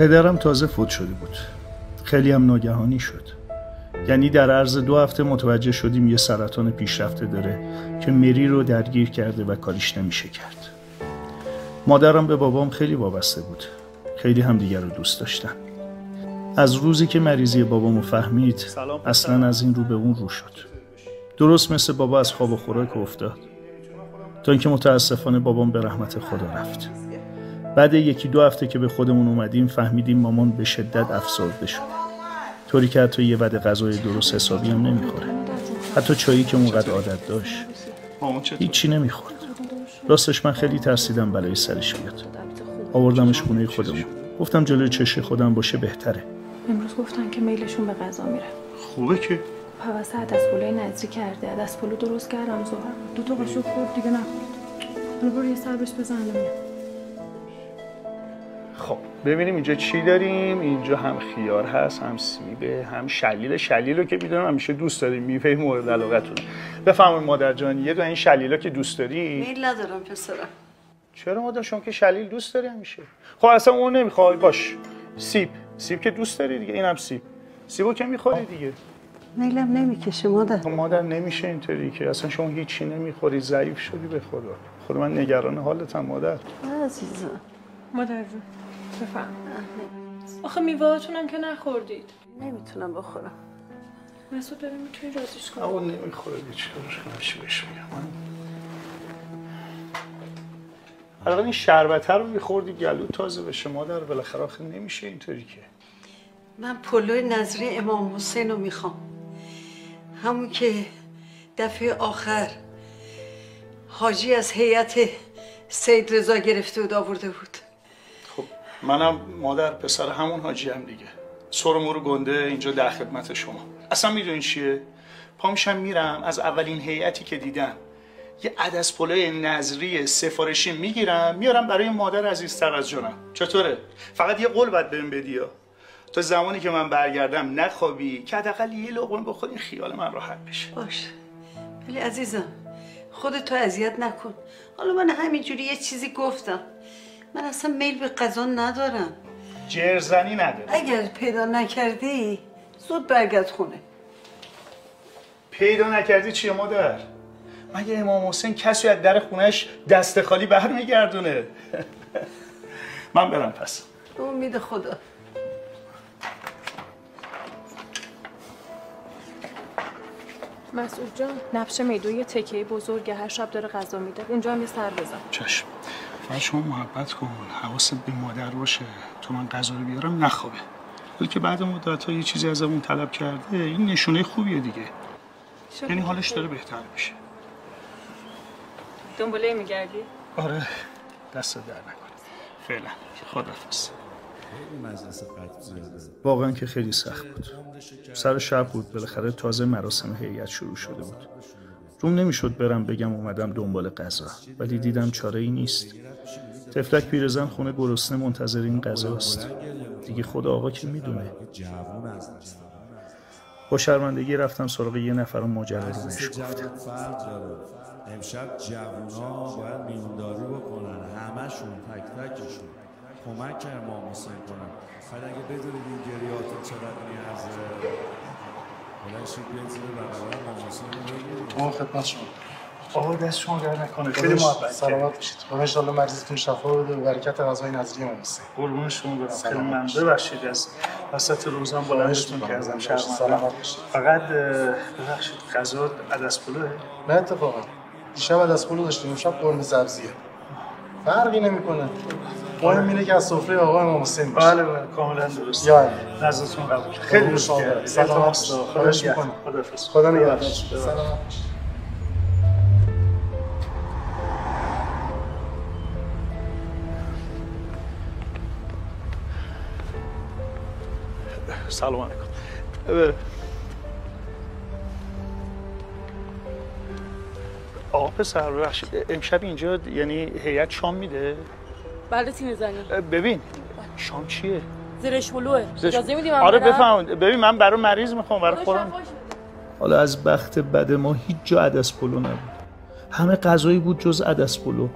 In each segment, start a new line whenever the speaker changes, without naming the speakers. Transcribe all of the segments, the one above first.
پدرم تازه فوت شده بود. خیلی هم ناگهانی شد. یعنی در عرض 2 هفته متوجه شدیم یه سرطان پیشرفته داره که مری رو درگیر کرده و کاریش نمیشه کرد. مادرم به بابام خیلی وابسته بود. خیلی هم دیگر رو دوست داشتن. از روزی که مریضی بابامو فهمید اصلا از این رو به اون رو شد. درست مثل بابا از خواب و خوراک افتاد. تا اینکه متاسفانه بابام به رحمت خدا رفت. بعد 1-2 هفته که به خودمون اومدیم فهمیدیم مامان به شدت افسرده شده. طوری که حتی یه وعده غذای درست حسابی هم نمیخوره. حتی چایی که اونقدر عادت داشت هیچی نمیخورد. راستش من خیلی ترسیدم بلای سرش بیاد. آوردمش خونه خودمون. گفتم جلوی چشم خودم باشه بهتره.
امروز گفتن که میلشون به غذا میره.
خوبه که
پواسه عدس‌پلوی نظری کرده. عدس‌پلو درست کردم زهر. 2 تا قاشق خورد دیگه نخورد. حالا برو یه سر بهش بزن میاد.
خب ببینیم اینجا چی داریم. اینجا هم خیار هست، هم سیبه، هم شلیل. شلیلو که میدونم همیشه دوست داریم، میوه مورد علاقتونه. بفرمایید مادر جان، یه دونه این شلیلا که دوست داری.
میل ندارم پسرم.
چرا مادر، شما که شلیل دوست داری همیشه؟ خب اصلا اون نمیخوای، باش. سیب که دوست داری دیگه، اینم سیبو که میخوری دیگه.
میلم نمیکشه مادر.
مادر نمیشه اینطوری که اصلا شما هیچی نمیخوری، ضعیف شدی به خدا من نگران حالتم مادر.
عزیزم.
مادر جون بفهم. آخه میوه‌هاتونم که نخوردید.
نمیتونم بخورم.
مسعود ببین میتونی رازیش کنی.
اون نمیخوره چیکارش کنم، چی بهش میگم. حالا این شربته رو میخوردی گلو تازه بشه مادر، بالاخره آخه نمیشه اینطوری که.
من پلوی نظری امام حسین رو میخوام. همون که دفعه آخر حاجی از هیئت سید رضا گرفته بود آورده بود.
خب منم مادر پسر همون حاجی هم دیگه. سر و مور گنده اینجا در خدمت شما. اصلا میدونین چیه؟ پا میشم میرم از اولین هیئتی که دیدم یه عدس‌پلوی نظری سفارشی میگیرم میارم برای مادر عزیزتر از جانم. چطوره؟ فقط یه قول باید بهم بدی ها. تا زمانی که من برگردم نخوابی که حداقل یه لقمه بخوری خیال من راحت بشه.
باشه. ولی عزیزم خودتو اذیت نکن. حالا من همینجوری یه چیزی گفتم. من اصلا میل به غذا ندارم.
جرزنی نداره.
اگر پیدا نکردی زود برگرد خونه.
پیدا نکردی چیه مادر؟ مگه امام حسین کسی از در خونش دست خالی برمیگردونه؟ من برم پس.
به امید خدا.
مسعود جان نبش میدو یه تکه بزرگه، هر شب داره غذا میده. اونجا هم یه سر بزن.
چشم. فقط شما محبت کن، حواست به مادر باشه. تو من غذا رو بیارم نخوابه. ولی که بعد مدت‌ها یه چیزی ازمون طلب کرده، این نشونه خوبیه دیگه. یعنی حالش داره بهتر میشه.
دنباله میگردی؟
آره. دست در نکنه. فعلا. خداحافظ. واقعا که خیلی سخت بود. سر شب بود، بالاخره تازه مراسم هیئت شروع شده بود. روم نمیشد برم بگم اومدم دنبال غذا، ولی دیدم چاره ای نیست. تفلک پیرزن خونه گرسنه منتظر این غذاست. دیگه خود آقا که میدونه. با شرمندگی رفتم سراغ یه نفر و ماجرا رو بهش گفتم.
امشب جوونا باید میمونداری بکنن، همشون تک تکشون کمک امام حسین کنن. بعد اگه بدونید این گریاتون چقدر میارزه بلند شید بیاید زیر بغل امام حسین رو بگیرید.
ما خدمت شما.
آقا دست شما در نکنه، خیلی محبت
سلامت باشید. خدا ان شاءالله مریضتون شفا بده به برکت غذای نظری امام حسین.
قربون شما برم. خیلی ممنون. ببخشید از وسط روزم بلندتون کردم.
سلامت باشید.
فقط ببخشید غذا عدس‌پلوه؟
نه اتفاقا دیشب عدس‌پلو داشتیم، امشب قرمه سبزیه. فرقی نمیکنه. مهم اینه که از سفره آقا امام حسین باشه.
بله کاملا درست.
یا
نظرتون قبول. خیلی شکر.
سلامت. خواهش می‌کنم. خدا نگهدار. سلام.
سلام علیکم. آقا پسر ببخشید امشب اینجا یعنی هیئت شام میده؟
بله تیم زنی.
ببین شام چیه؟
زرش پلوه. اجازه میدیم؟
آره بفهم. ببین من برای مریض میخوام، برای خودم. حالا از بخت بد ما هیچ جا عدس‌پلو نبود. همه غذایی بود جز عدس‌پلو.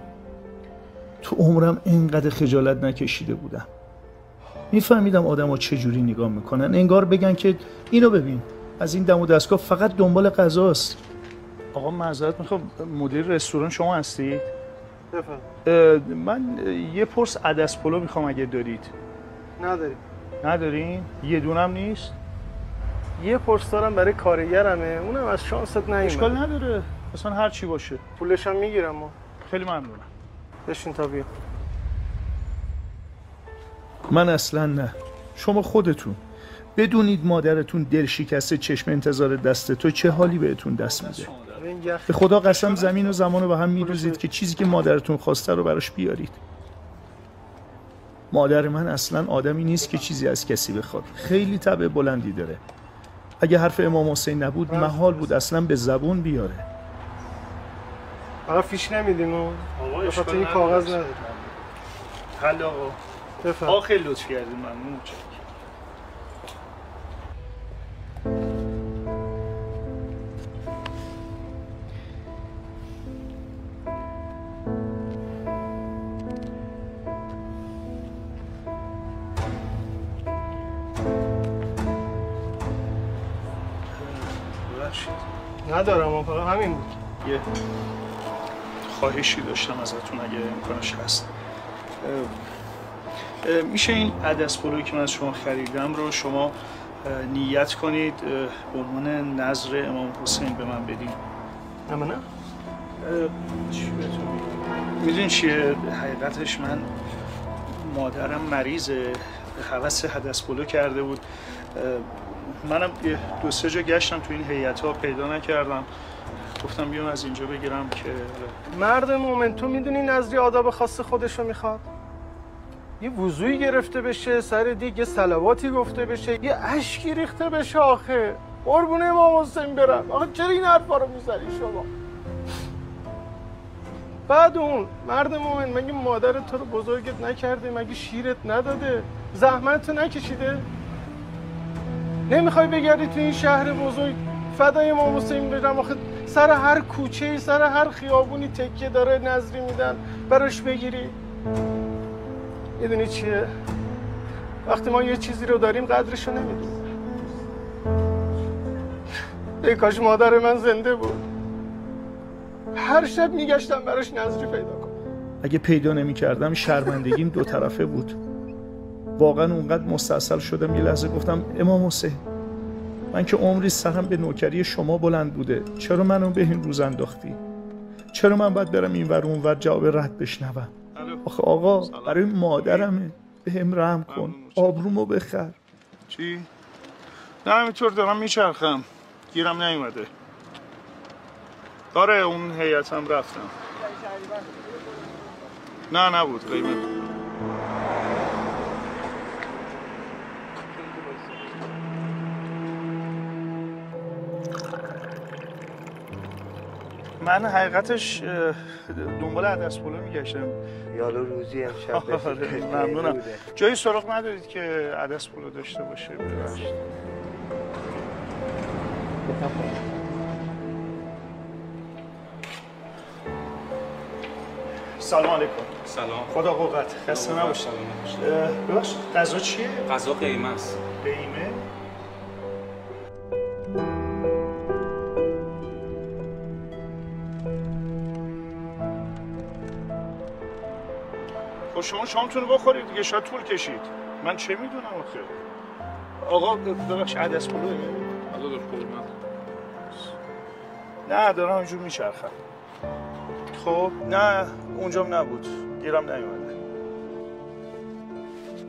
تو عمرم اینقدر خجالت نکشیده بودم. میفهمیدم آدما چجوری نگاه میکنن، انگار بگن که اینو ببین از این دم و دستگاه فقط دنبال غذاست. آقا معذرت میخوام، مدیر رستوران شما هستید؟
بفرمایید.
من یه پرس عدس پلو میخوام اگه دارید. ندارین؟ یه دونم نیست؟
یه پرس دارم برای کارگرمه، اونم از شانست نیومد.
اشکال نداره، اصلا هر چی باشه.
پولش هم میگیرم.
خیلی ممنونم.
بشین تا بیا.
من اصلا نه. شما خودتون بدونید مادرتون دل شکسته چشم انتظار دست تو چه حالی بهتون دست میده. به خدا قسم زمین و زمان رو به هم می‌ریزید که چیزی که مادرتون خواسته رو براش بیارید. مادر من اصلا آدمی نیست که چیزی از کسی بخواد. خیلی طبع بلندی داره. اگه حرف امام حسین نبود محال بود اصلا به زبون بیاره.
آقا فیش نمیدیم و به خاطر این کاغذ نداریم.
حل آقا.
بفرمایید.
خیلی لطف کردین، ممنون.
ندارم، فقط همین بود.
یه خواهشی داشتم ازتون اگه امکانش هست. میشه این عدس پلویی که من از شما خریدم رو شما نیت کنید به عنوان نذر امام حسین به من بدین؟
نه؟
چی بهتون میگم؟ میدونی چیه حقیقتش، من مادرم مریضه، هوس عدس پلو کرده بود. منم یه 2-3 جا گشتم تو این هیئت‌ها پیدا نکردم، گفتم بیام از اینجا بگیرم که
مرد مومن تو میدونی نظری آداب خاص خودشو میخواد؟ یه وضوعی گرفته بشه، سر دیگه یه صلواتی گفته بشه، یه اشکی ریخته بشه. آخه قربون امام حسین برم، آخه چرا این حرفا رو میزنی شما؟ بعد اون مرد مومن مگه مادرت تو رو بزرگت نکرده؟ مگه شیرت نداده؟ زحمت نکشیده؟ نمیخوای بگردی تو این شهر بزرگ فدای امام حسین برم؟ آخه سر هر کوچه‌ای، سر هر خیابونی تکیه داره نظری میدن براش بگیری. میدونی چیه؟ وقتی ما یه چیزی رو داریم قدرشو نمیدونیم. ای کاش مادر من زنده بود، هر شب میگشتم براش نظری پیدا کنم.
اگه پیدا نمی‌کردم شرمندگیم 2 طرفه بود. واقعا اونقدر مستاصل شدم یه لحظه گفتم امام حسین، من که عمری سرم به نوکری شما بلند بوده، چرا منو به این روز انداختی؟ چرا من باید برم این ور اون ور جواب رد بشنوم؟ آخه آقا برای مادرمه، به هم رحم کن، آبرومو بخر. چی؟ نه همینطور دارم میچرخم، گیرم نیومده. آره اون هیئتم رفتم. نه نبود قیمت. من حقیقتش دنبال عدس پلو میگشتم.
یالو روزی امشب
ممنونم. جایی سراغ ندارید که عدس پلو داشته باشه؟ ببخشید. سلام علیکم.
سلام.
خدا قوت. خسته نباشید. ببخشید غذا چیه؟
غذا قیمه است.
قیمه؟ خب شما شامتون رو بخورید دیگه، شاید طول کشید. من چه میدونم آخه. آقا ببخش عدس پلوه؟
غذا داشت قرمت.
نه دارم اینجور میچرخم. خب نه اونجام نبود، گیرم نیومده.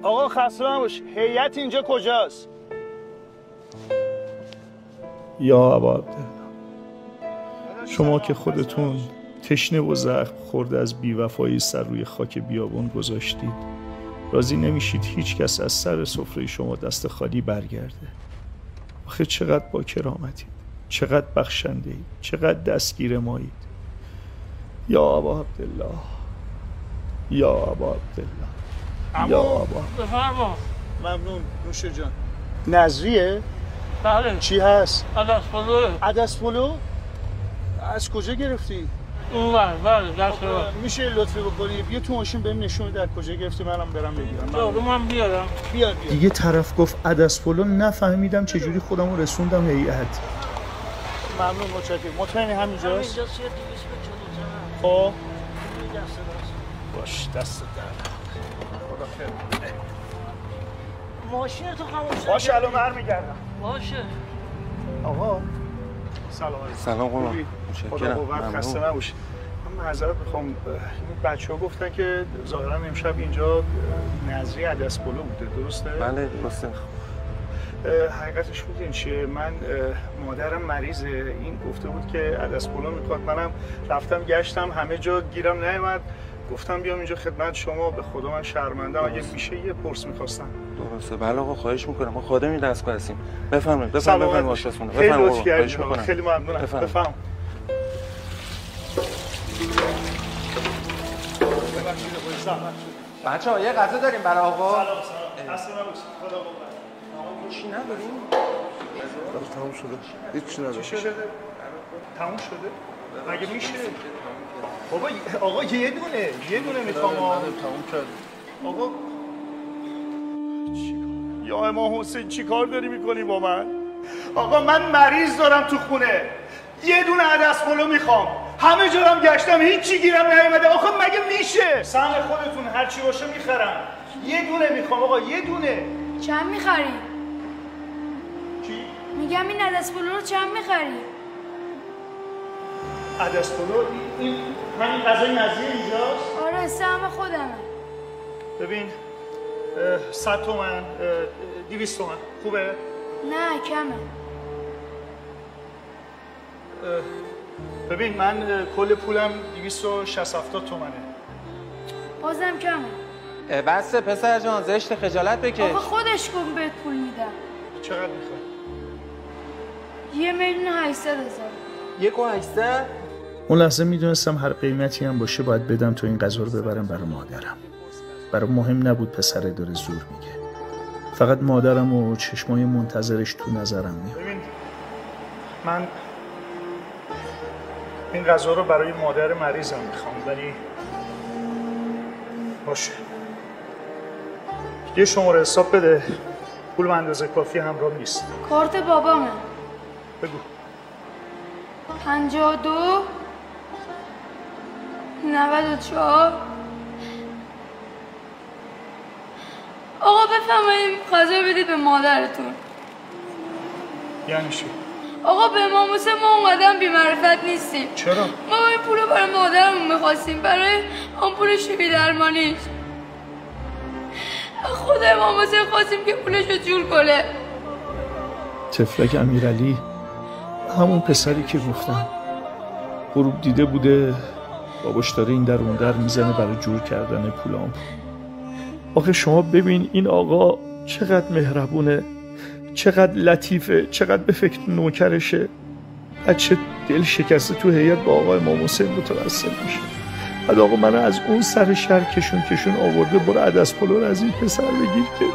آقا خسته نباش، هیئت اینجا کجاست؟ یا ابا عبدالله، شما که خودتون تشنه و زخم خورده از بیوفایی سر روی خاک بیابون گذاشتید، راضی نمیشید هیچ کس از سر سفره شما دست خالی برگرده. آخه چقدر با کرامتید، چقدر بخشنده‌اید، چقدر دستگیر مایید. یا ابا عبدالله، یا ابا عبدالله، یا ابا.
بفرما.
ممنون نوشه جان. نظریه؟
بله.
چی هست؟
عدس پلوه.
عدس پلو؟ از کجا گرفتی؟
اون بله دست
میشه لطفی بکنی بیا تو ماشین بهم نشون بده کجا گرفتی منم برم بگیرم.
رو من بیارم.
بیا دیگه طرف گفت عدس پلو نفهمیدم چجوری خودمو رسوندم هیئت. ممنون متشکرم. مطمئنی همینجاست؟
همینجاست یه 200 به
خب باش دست درد. خدا خیر بده.
ماشین تو خاموش کن.
باشه الان برمیگردم.
باشه.
آقا سلام علیکم.
سلام قربان.
خدا قوت خسته نباشی. من معذرت میخوام این بچه‌ها گفتن که ظاهرا امشب اینجا نظری عدس پلو بوده درسته؟
بله درسته.
حقیقتش میدونین چیه من مادرم مریضه این گفته بود که عدس پلو میخواد منم رفتم گشتم همه جا گیرم نیومد گفتم بیام اینجا خدمت شما به خدا من شرمندم اگه میشه یه پرس میخواستم.
درسته بله آقا خواهش میکنم ما خادمی دستگاه هستیم. بفرمایید آشپزخونه.
خیلی لطف کردید خیلی ممنونم. بفرمایید.
بچه‌ها یه غذا داریم برای آقا؟
سلام اصلا نباشید خدا قوت.
چی نداریم؟
تموم شده. هیچ نداره.
چی شده؟ تموم شده؟ مگه میشه؟ بابا آقا یه دونه میخوام.
تموم کرد.
آقا یا امام حسین چی کار داری میکنی با من؟ آقا من مریض دارم تو خونه یه دونه عدس پلو میخوام همه جارم گشتم هیچی گیرم نیومده. آخه مگه میشه؟ سهم خودتون هر چی باشه میخرم. یه دونه میخوام آقا یه دونه.
چند میخری؟
چی؟
میگم این عدس پلو رو چند میخری؟
عدس پلو این همین غذای نظری اینجاست؟
آره سهم خودمه.
ببین 100 تومن 200 تومن خوبه؟
نه کمه.
ببین من کل پولم 260 تومنه.
بازم کمه.
بسه پسر جان زشت خجالت بکش.
آقا خودش کن بهت پول میدم.
چقدر میخوای؟
1,800,000. 1,800,000؟
اون لحظه میدونستم هر قیمتی هم باشه باید بدم تو این غذا رو ببرم برای مادرم. برای مهم نبود پسره داره زور میگه. فقط مادرم و چشمای منتظرش تو نظرم میاد. ببین من این غذا رو برای مادر مریضم میخوام ولی باشه یه شماره حساب بده. پول به اندازه کافی همراه نیست.
کارت بابامه.
بگو.
52 94. آقا بفرمایید غذا بدید به مادرتون.
یعنی چی؟
آقا به امام حسین ما اومدم بی معرفت نیستیم.
چرا؟
ما این پول رو برای مادرمون میخواستیم برای آمپول شیمی درمانیش. خود امام حسین خواستیم که پولش رو جور کنه.
تفلک امیرعلی همون پسری که گفتم غروب دیده بوده باباش داره این در اون در میزنه برای جور کردن پولام. آخه شما ببین این آقا چقدر مهربونه چقدر لطیفه چقدر به فکر نوکرشه. بچه دل شکسته تو هیئت با آقا امام حسین متوسل میشه. بعد آقا منو از اون سر شهر کشون آورده برو عدس پلو رو از این پسر بگیر که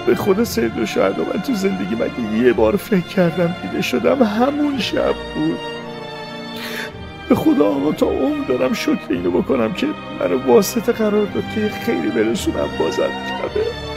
به خدا سید و شهدا من تو زندگی مگه یه بار فکر کردم دیده شدم همون شب بود. به خدا آقا تا عمر دارم شکر اینو بکنم که منو واسطه قرار داد که خیلی برسونم بازم کبه.